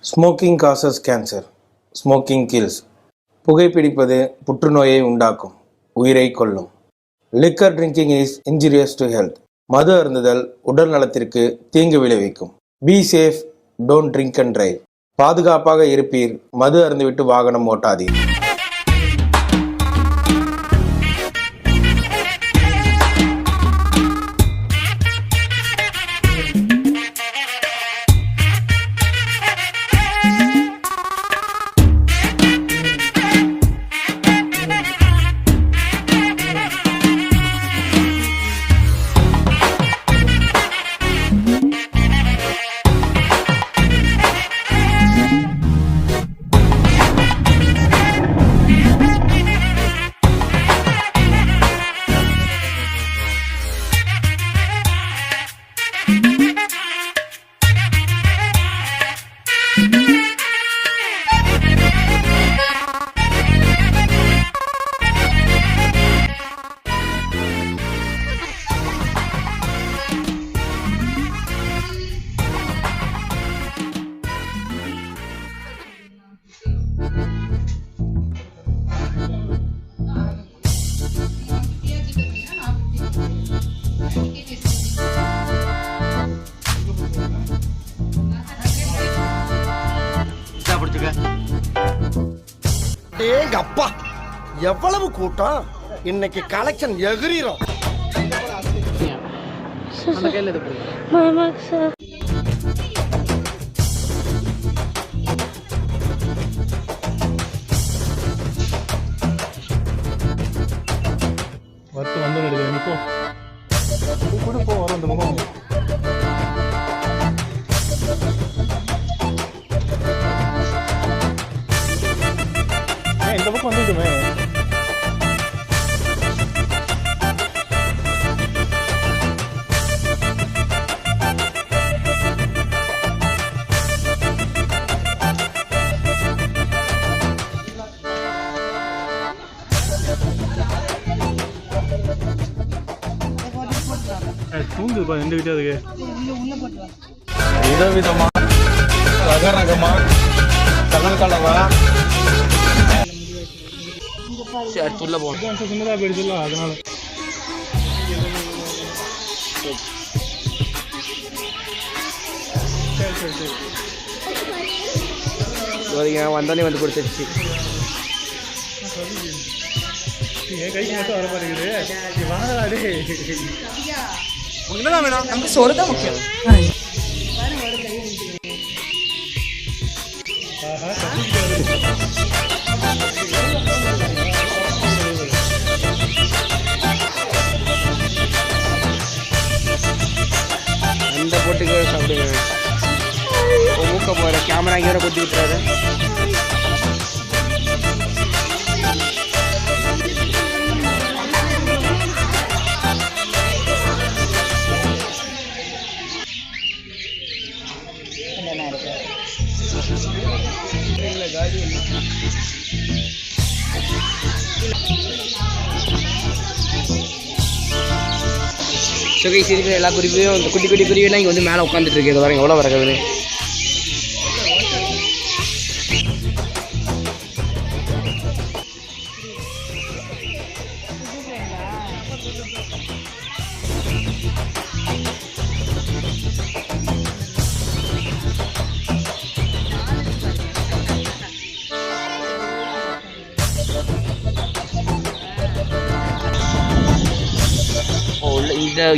Smoking causes cancer, smoking kills. புகைப்பிடிப்பது புற்றுநோயை உண்டாக்கும், உயிரை கொல்லும். Liquor drinking is injurious to health. மது அருந்துதல் உடல் நலத்திற்கு தீங்கு விளைவிக்கும். Be safe, don't drink and drive. பாதுகாப்பாக இருப்பீர், மது அருந்துவிட்டு வாகனம் ஓட்டாதீர். அப்பா எவ்வளவு கூட்டம் இன்னைக்கு, கலெக்ஷன் எகிரிரும். இந்த பக்கம் வந்துடுமே. தூங்குதுப்பா எந்த கிட்டே அதுக்கு விதவிதமா ரகரகமா கடல் கலவா உள்ள போகணும். சின்னதாக போயிடுச்சுல்ல, அதனால வந்தோடனே வந்து கொடுத்துருச்சு. என் கைக்கு மட்டும் வர மாட்டேங்குது. வாங்கலாடே, உனக்கு வேணும்? நமக்கு சோறு தான் முக்கியம். அந்த போட்டுக்கு சாப்பிடுங்க. மூக்க போகிற கேமரா இங்கே வர கொத்தி விட்டுறாரு. சுகை சிரிக்கிற எல்லா குருவியும், இந்த குட்டி குட்டி குருவியெல்லாம் இங்கே வந்து மேலே உட்காந்துட்டு இருக்கு. இது பாருங்க எவ்வளோ வரக்குதுன்னு.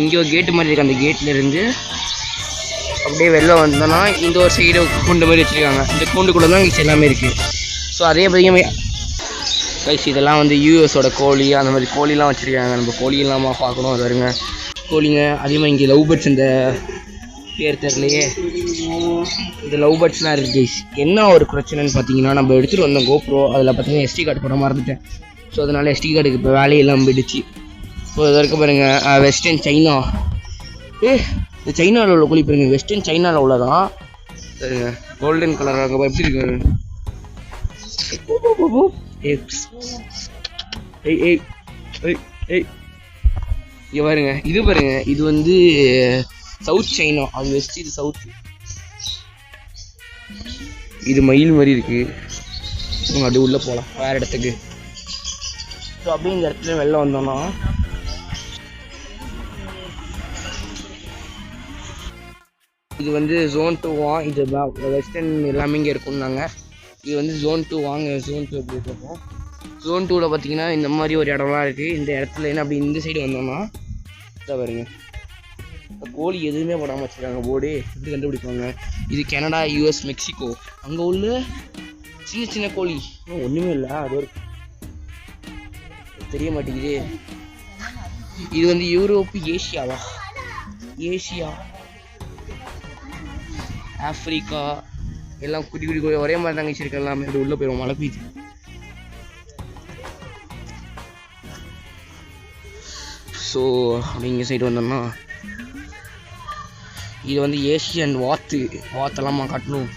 இங்கே ஒரு கேட்டு மாதிரி இருக்குது. அந்த கேட்டில் இருந்து அப்படியே வெளில வந்தோன்னா இந்த ஒரு சைடு கூண்டு மாதிரி வச்சுருக்காங்க. இந்த கூண்டுக்குள்ளே தான் இங்கே எல்லாமே இருக்குது. ஸோ அதே மாதிரி கைஸ் இதெல்லாம் வந்து யூஎஸோட கோழி, அந்த மாதிரி கோழிலாம் வச்சுருக்காங்க. நம்ம கோழி இல்லாமல் பார்க்கணும். அது வருங்க கோழிங்க. அதே மாதிரி இங்கே லவ் பேர்ட்ஸ், இந்த பேர் தெரியலையே, இந்த லவ் பேர்ட்ஸ்லாம் இருக்குது கைஸ். என்ன ஒரு பிரச்சனைன்னு பார்த்தீங்கன்னா, நம்ம எடுத்துகிட்டு வந்தோம் கோப்ரோ, அதில் பார்த்தீங்கன்னா எஸ்டி கார்டு போட மறந்துட்டேன். ஸோ அதனால் எஸ்டி கார்டுக்கு இப்போ வேலையெல்லாம் போயிடுச்சு. ஸோ இது வரைக்கும் பாருங்கள், வெஸ்டர்ன் சைனா. இந்த சைனாவில் உள்ள கோழி பாருங்க, வெஸ்டர்ன் சைனாவில் உள்ளதான். சரிங்க, கோல்டன் கலர் அங்கே எப்படி இருக்கு. இங்கே பாருங்க, இது பாருங்க, இது வந்து சவுத் சைனா, அது வெஸ்ட், இது சவுத். இது மயில் மாதிரி இருக்குது. நம்ம அப்படியே உள்ளே போகலாம் வேறு இடத்துக்கு. ஸோ அப்படியே இந்த இடத்துல வெளில வந்தோம்னா இது வந்து ஜோன் 2 இது வெஸ்டர்ன் எல்லாமே இங்கே இருக்கும்னாங்க. இது வந்து ஜோன் 2 வாங்க. ஜோன் 2 எப்படி இருக்கும்? ஜோன் 2ல் பார்த்தீங்கன்னா இந்த மாதிரி ஒரு இடம்லாம் இருக்குது. இந்த இடத்துல என்ன அப்படி இந்த சைடு வந்தோம்னா இதான் பாருங்க, கோழி எதுவுமே போடாமல் வச்சுருக்காங்க போர்டு. எப்படி கண்டுபிடிப்பாங்க? இது கனடா, யூஎஸ், மெக்சிகோ. அங்கே உள்ள சின்ன சின்ன கோழி ஒன்றுமே இல்லை, அது ஒரு தெரிய மாட்டேங்குது. இது வந்து யூரோப்பு, ஏஷியாவா? ஏஷியா, ஆஃப்ரிக்கா எல்லாம் குடி குடி ஒரே மாதிரி தாங்க வச்சிருக்க. எல்லாமே அப்படி உள்ளே போயிடும். மழை பெய்யுது. ஸோ அப்படிங்க சைடு வந்தோம்னா இது வந்து ஏஷியன் வாத்தெல்லாமா காட்டணும்.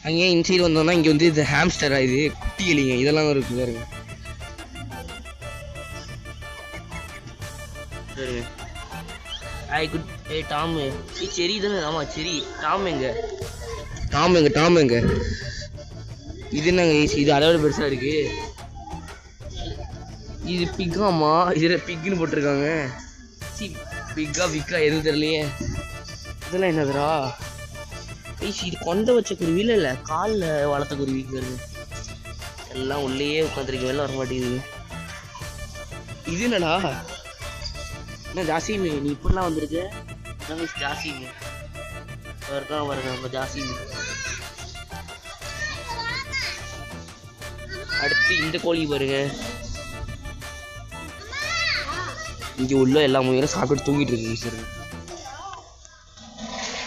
அங்கே இந்த சைடு வந்தோம்னா இங்கே வந்து இது ஹாம்ஸ்டரா, இது குட்டி இல்லைங்க, இதெல்லாம் இருக்குது பாருங்க. சரிங்க. குட். டாமு செரி தானே? ஆமாம் செரி. டாம் எங்க இது என்னங்க? இது அதோட பெருசாக இருக்குது. இது பிக்காமா? இதில் பிக்குன்னு போட்டிருக்காங்க. பிக்கா எதுவும் தெரியலையே. இதெல்லாம் என்னதுரா? இது கொண்ட வச்ச குருவி இல்லை, காலில் வளர்த்த குருவிக்கு வருது. எல்லாம் உள்ளேயே உட்காந்துருக்கு, வெளில வர மாட்டேங்குது. இது என்னடா? என்ன ஜாசிமி, நீ இப்படிலாம் வந்திருக்கு? ஜாசிமி இருக்கான் பாருங்க, நம்ம ஜாசிமி. அடுத்து இந்த கோழி பாருங்க. இங்கே உள்ள எல்லா முயலும் சாப்பிட்டு தூங்கிட்டு இருக்கு. சார்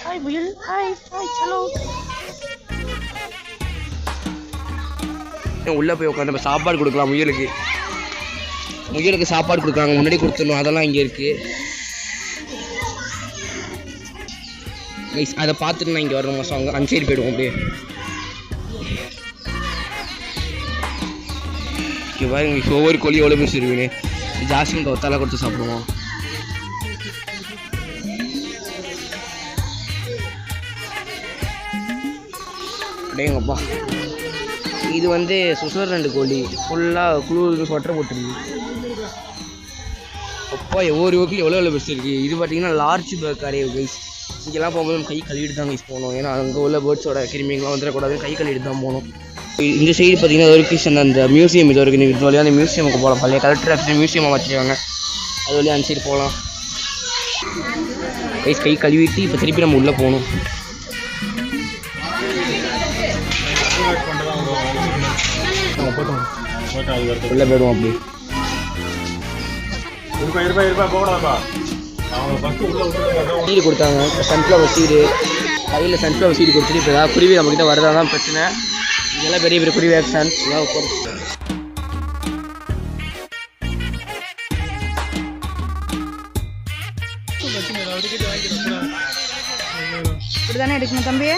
ஹாய் முயல், ஹாய் ஹலோ. உள்ளே போய் உட்காந்து சாப்பாடு கொடுக்கலாம் முயலுக்கு சாப்பாடு கொடுக்குறாங்க. முன்னாடி கொடுத்துடணும், அதெல்லாம் இங்கே இருக்குது. அதை பார்த்துட்டு நான் இங்கே வர மாதம் அங்கே அந்த சைடு போயிடுவோம். அப்படியே இங்கே பாருங்க, ஒவ்வொரு கோழி எவ்வளோ மிஸ் இருக்குன்னு. ஜாஸ்மின் ஒத்தால கொடுத்து சாப்பிடுவோம். அப்படியேங்கப்பா. இது வந்து சுவிட்சர்லாந்து கோழி, ஃபுல்லாக குளூருக்கு ஸ்வெட்டர் போட்டுருக்கு. அப்பா ஒவ்வொரு கோழி எவ்வளோ பெஸ்ட் இருக்குது. இது பார்த்தீங்கன்னா லார்ஜ் பேக்காரே கைஸ். இங்கெல்லாம் போகும்போது நம்ம கை கழுவிட்டு தான் கைஸ் போகணும். ஏன்னா அங்கே உள்ள பேர்ட்ஸோட கிருமிங்கெலாம் வந்துடக்கூடாது, கை கழுவிட்டு தான் போகணும். இந்த சைடு பார்த்தீங்கன்னா ஒரு கிஷன் அந்த மியூசியம் இது வரைக்கும் இது வழியாக அந்த மியூசியமுக்கு போகலாம். பழைய கலெக்டர் ஆஃபீஸ் மியூசியமாக வச்சுருக்காங்க, அது வழியாக அந்த சைடு போகலாம். கைஸ் கை கழுவிட்டு இப்போ திருப்பி நம்ம உள்ளே போகணும். உள்ளே போயிடுவோம். அப்படி சீடு கொடுத்தாங்க, சன்ஃப்ளவர் சீடு. கையில் சன்ஃப்ளவர் சீடு கொடுத்துட்டு இப்போ ஏதாவது குருவி நம்மக்கிட்ட வரதா தான் பிரச்சனை. இதெல்லாம் பெரிய பெரிய குருவி ஆக்ஷன் இப்படி தானே எடுக்கணும் தம்பி.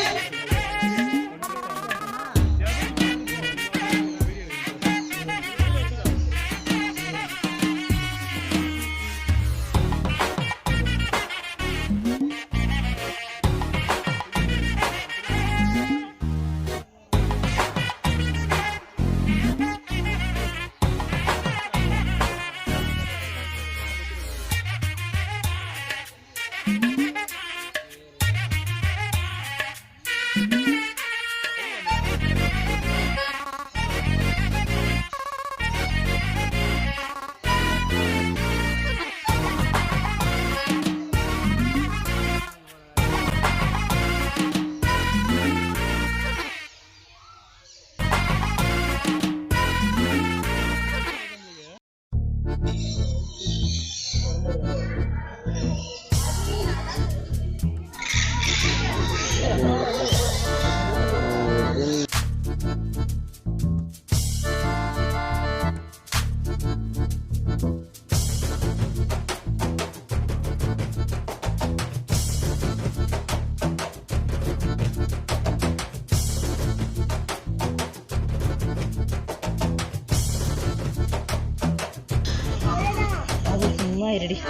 ரெடி.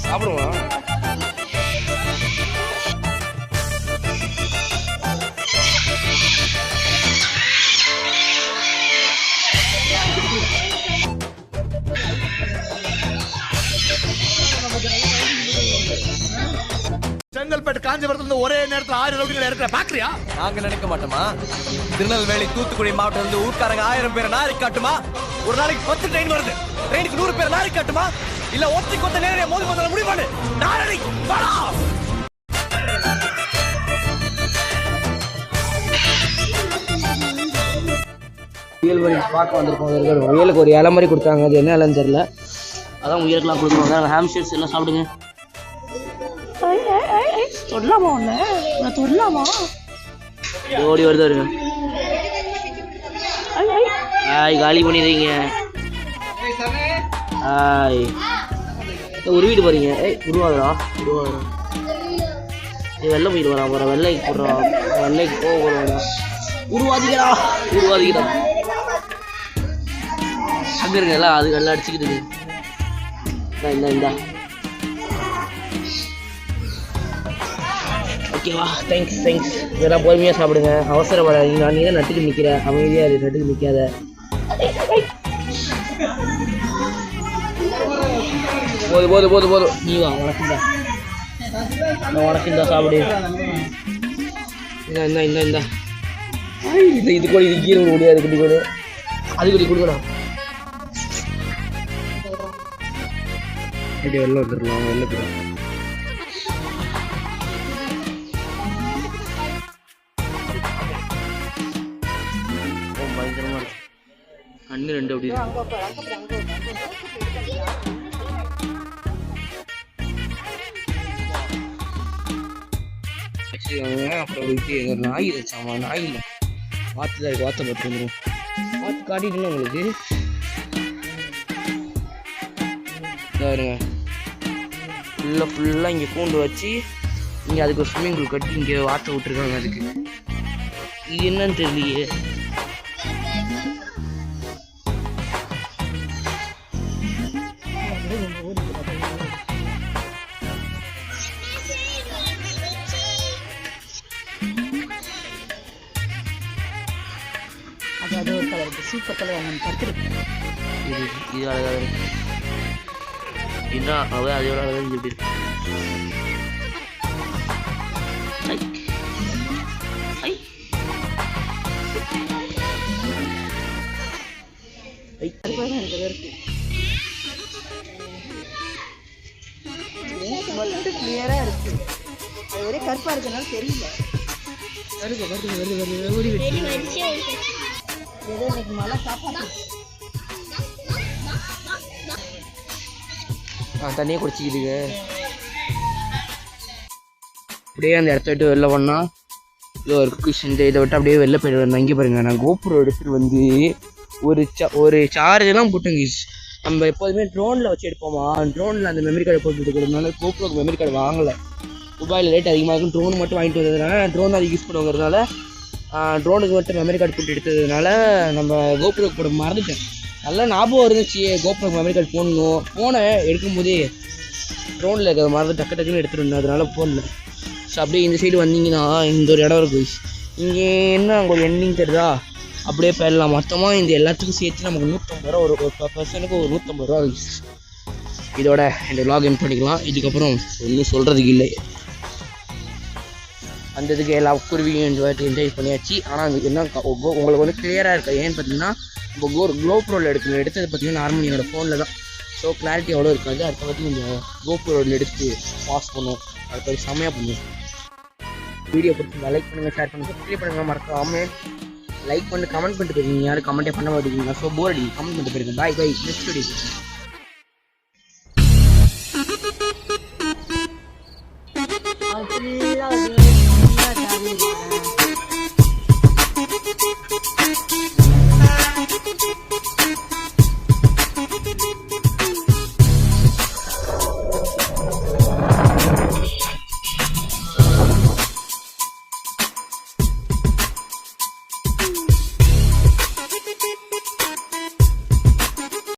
சாப்பிடுவோம். செங்கல்பட்டு காஞ்சிபுரத்துல ஒரே நேரத்துல 1000 ரவுடிகளை இருக்கிற பாக்குறியா? நாங்க நினைக்க மாட்டோமா? திருநெல்வேலி தூத்துக்குடி மாவட்டம் இருந்து ஊர்க்காரங்க 1000 பேரை நாரி காட்டுமா? ஒரு நாளைக்கு 10 ட்ரெயின் வருது. ட்ரெயினுக்கு 100 பேரை நாரி காட்டுமா? இல்ல ஒத்திக்கு ஒத்த நேரடியா மோதி மோதல முடிவு பண்ணு. நாரடி வாடா. முயல் வழி பார்க்க வந்திருக்கோம். முயலுக்கு ஒரு இலை மாதிரி கொடுத்தாங்க, அது என்ன இலைன்னு தெரியல. அதான் முயலுக்குலாம் கொடுக்குறோம். ஹாம்ஸ்டர்ஸ் எல்லாம் சாப்பிடுங்க. தொடலாமா ஒண்ணு? நான் தொடலாமா? ஓடி வருது வருங்க. காலி பண்ணிடுறீங்க. ஒரு வீடு பாருங்க. உருவாதுடா உருவாதுடா. வெள்ளை போயிட்டு வரா போற. வெள்ளைக்கு போடுறா. வெள்ளைக்கு போக போடுறா. உருவாதிக்கிறா உருவாதிக்கிறா. அங்கே இருங்க எல்லாம். அது எல்லாம் அடிச்சுக்கிட்டு இந்தா. ஓகேவா? தேங்க்ஸ். இதெல்லாம் பொறுமையாக சாப்பிடுங்க. அவசரப்படாதீங்க. நீ தான் நட்டுக்கு நிற்கிற. அமைதியாக அது நட்டுக்கு நிற்காத. போதும். நீ வா. உனக்குந்தா சாப்பிடு. இந்த இது கூட இது கீரை முடியாது. குட்டி கூட அது குட்டி கொடுக்கடா. இப்படி வெளில வந்துடலாம். வெளில போயிடும். பயங்கரமா இருக்கு. கண்ணு ரெண்டு அப்படி அப்புறம் போயிட்டு எங்க நாய் இருந்துச்சாமா. நாய் இல்லை, வாத்து தான் இருக்கு. வாத்தை பார்த்து வந்துடும். வாத்து காட்டிட்டுனா உங்களுக்கு பாருங்க. ஃபுல்லாக இங்கே கூண்டு வச்சு இங்கே அதுக்கு ஒரு ஸ்விம்மிங் பூல் கட்டி இங்கே வாட்டை விட்டுருக்காங்க. அதுக்கு இது என்னன்னு தெரியலையே. அது ஒரு கலர் இருக்கு. Super colour. இது அழகாக இருக்கு. இதுதான் அவன் அதோட அழகாக எப்படி இருக்கு. கிளியரா இருக்கு. அது ஒரே கருப்பா இருக்கனால தெரியல. ஏதோ இன்னைக்கு மழை சாப்பாடு. தண்ணியை குடிச்சிக்கிட்டுங்க. அப்படியே அந்த இடத்த விட்டு வெளில பண்ணால் இதோ ஒரு இந்த இதை விட்டு அப்படியே வெளில போயிட்டு வரணும். இங்கே பாருங்க, நான் கோபுரம் எடுத்துகிட்டு வந்து ஒரு சார்ஜெல்லாம் போட்டுங்க. நம்ம எப்போதுமே ட்ரோனில் வச்சு எடுப்போமா. ட்ரோனில் அந்த மெமரி கார்டை போட்டு எடுக்கிறதுனால கோபுரோக்கு மெமரி கார்டு வாங்கலை. துபாயில் ரேட் அதிகமாக இருக்கும். ட்ரோன் மட்டும் வாங்கிட்டு வந்ததுனால ட்ரோன் அது யூஸ் பண்ணுங்கிறதுனால ட்ரோனுக்கு மட்டும் மெமரி கார்டு போட்டு எடுத்ததுனால நம்ம கோபுரோக்கு போட மறந்துட்டேன். நல்லா ஞாபகம் இருந்துச்சு கோபுரோக்கு மெமரி கார்டு போடணும். ஃபோனை எடுக்கும்போதே ட்ரோனில் இருக்கிற மறந்து டக்குன்னு எடுத்துகிட்டு இருந்தேன். அதனால போடல. ஸோ அப்படியே இந்த சைடு வந்தீங்கன்னா இந்த ஒரு இடம் இருக்குது. இங்கே என்ன அங்கே ஒரு எண்டிங் தெரியுதா? அப்படியே போயிடலாம். மொத்தமாக இந்த எல்லாத்துக்கும் சேர்த்து நமக்கு 150 ரூபா. ஒரு பர்சனுக்கு ஒரு 150 ரூபா ஆகுது. இதோட இந்த vlog எண்ட் பண்ணிக்கலாம். இதுக்கப்புறம் ஒன்றும் சொல்கிறதுக்கு இல்லை. அந்த இதுக்கு எல்லா குருவியும் என்ஜாய் பண்ணியாச்சு. ஆனால் என்ன உங்களுக்கு வந்து கிளியராக இருக்கா ஏன்னு பார்த்தீங்கன்னா, இப்போ GoProவில் எடுத்தது பார்த்தீங்கன்னா நார்மல் என்னோடய ஃபோனில் தான். ஸோ கிளாரிட்டி அவ்வளோ இருக்காது. அடுத்த பற்றி இந்த GoProவில் எடுத்து பாஸ் பண்ணுவோம். அது செம்மையாக பண்ணுவோம். வீடியோ பிடிச்சிருந்தா லைக் பண்ணுங்கள், ஷேர் பண்ணுங்கள், சப்ஸ்கிரைப் பண்ணுங்கள். மறக்காமல் லைக் பண்ணி கமெண்ட் பண்ணிட்டு போயிருக்கீங்க. யாரும் கமெண்ட்டே பண்ண மாட்டேங்கிறீங்க. ஸோ போர் அடி கமெண்ட் பண்ணிட்டு போயிருக்கேன். Bye next video.